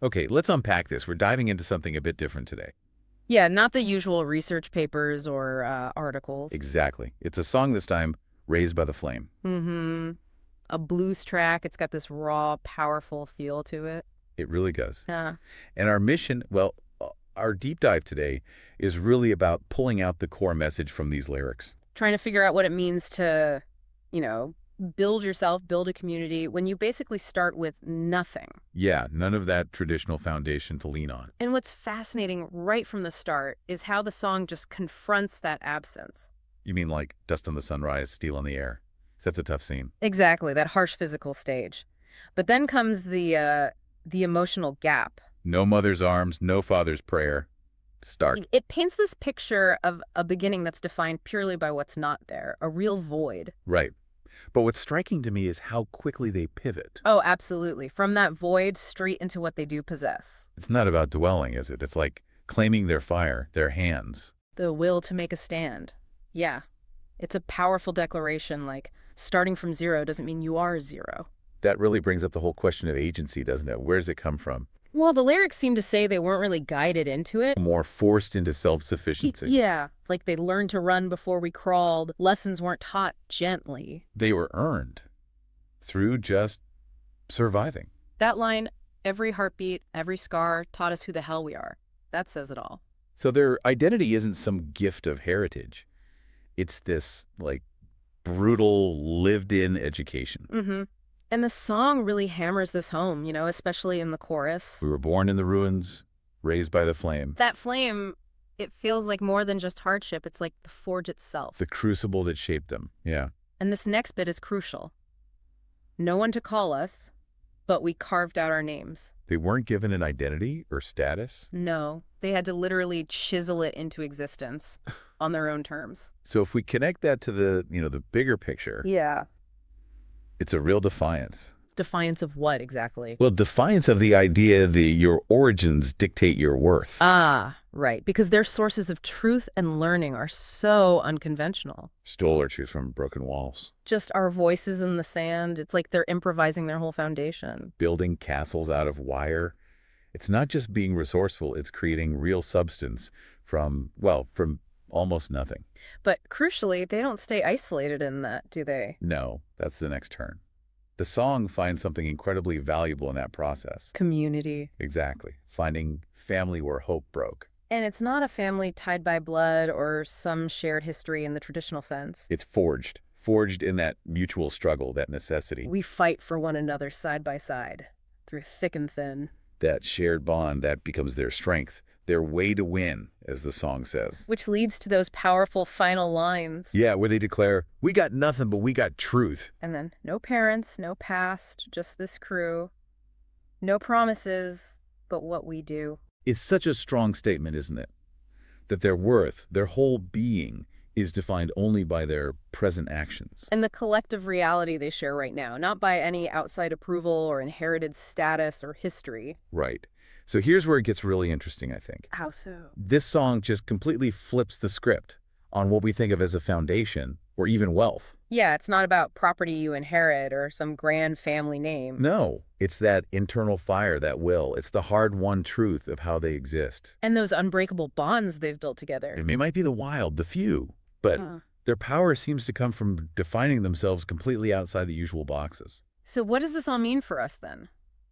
Okay, let's unpack this. We're diving into something a bit different today. Yeah, not the usual research papers or articles. Exactly. It's a song this time, Raised by the Flame. Mm-hmm. A blues track. It's got this raw, powerful feel to it. It really does. Yeah. And our mission, our deep dive today is really about pulling out the core message from these lyrics. Trying to figure out what it means to, you know, build yourself, build a community when you basically start with nothing. Yeah, none of that traditional foundation to lean on. And what's fascinating right from the start is how the song just confronts that absence. You mean like dust on the sunrise, steel on the air? That's a tough scene. Exactly, that harsh physical stage. But then comes the emotional gap. No mother's arms, no father's prayer. Stark. It paints this picture of a beginning that's defined purely by what's not there, a real void. Right. But what's striking to me is how quickly they pivot. Oh, absolutely. From that void straight into what they do possess. It's not about dwelling, is it? It's like claiming their fire, their hands. The will to make a stand. Yeah. It's a powerful declaration, like starting from zero doesn't mean you are zero. That really brings up the whole question of agency, doesn't it? Where does it come from? Well, the lyrics seem to say they weren't really guided into it. More forced into self-sufficiency. Yeah, like they learned to run before we crawled. Lessons weren't taught gently. They were earned through just surviving. That line, every heartbeat, every scar, taught us who the hell we are. That says it all. So their identity isn't some gift of heritage. It's this, like, brutal, lived-in education. Mm-hmm. And the song really hammers this home, especially in the chorus. We were born in the ruins, raised by the flame. That flame, it feels like more than just hardship. It's like the forge itself. The crucible that shaped them. Yeah. And this next bit is crucial. No one to call us, but we carved out our names. They weren't given an identity or status. No, they had to literally chisel it into existence on their own terms. So if we connect that to the bigger picture, Yeah. it's a real defiance. Defiance of what exactly? Well, defiance of the idea that your origins dictate your worth. Ah, right. Because their sources of truth and learning are so unconventional. Stole our truth from broken walls. Just our voices in the sand. It's like they're improvising their whole foundation. Building castles out of wire. It's not just being resourceful, it's creating real substance from almost nothing. But crucially, they don't stay isolated in that, do they? No, that's the next turn. The song finds something incredibly valuable in that process. Community. Exactly. Finding family where hope broke. And it's not a family tied by blood or some shared history in the traditional sense. It's forged in that mutual struggle, that necessity. We fight for one another side by side, through thick and thin. That shared bond, that becomes their strength, their way to win, as the song says. Which leads to those powerful final lines. Yeah, where they declare, we got nothing, but we got truth. And then, no parents, no past, just this crew. No promises, but what we do. It's such a strong statement, isn't it? That their worth, their whole being, is defined only by their present actions. And the collective reality they share right now, not by any outside approval or inherited status or history. Right. So here's where it gets really interesting, I think. How so? This song just completely flips the script on what we think of as a foundation or even wealth. Yeah, it's not about property you inherit or some grand family name. No, it's that internal fire, that will. It's the hard-won truth of how they exist. And those unbreakable bonds they've built together. It might be the wild, the few, but their power seems to come from defining themselves completely outside the usual boxes. So what does this all mean for us then?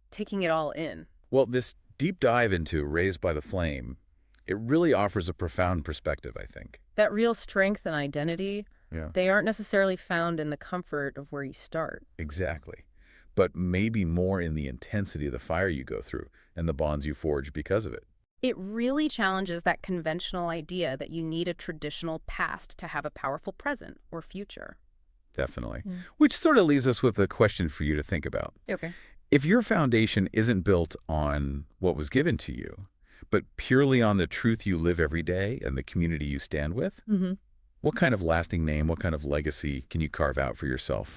Taking it all in. Well, this deep dive into Raised by the Flame, it really offers a profound perspective, I think. That real strength and identity, Yeah. they aren't necessarily found in the comfort of where you start. Exactly. But maybe more in the intensity of the fire you go through and the bonds you forge because of it. It really challenges that conventional idea that you need a traditional past to have a powerful present or future. Definitely. Mm. Which sort of leaves us with a question for you to think about. Okay. If your foundation isn't built on what was given to you, but purely on the truth you live every day and the community you stand with, Mm-hmm. what kind of lasting name, what kind of legacy can you carve out for yourself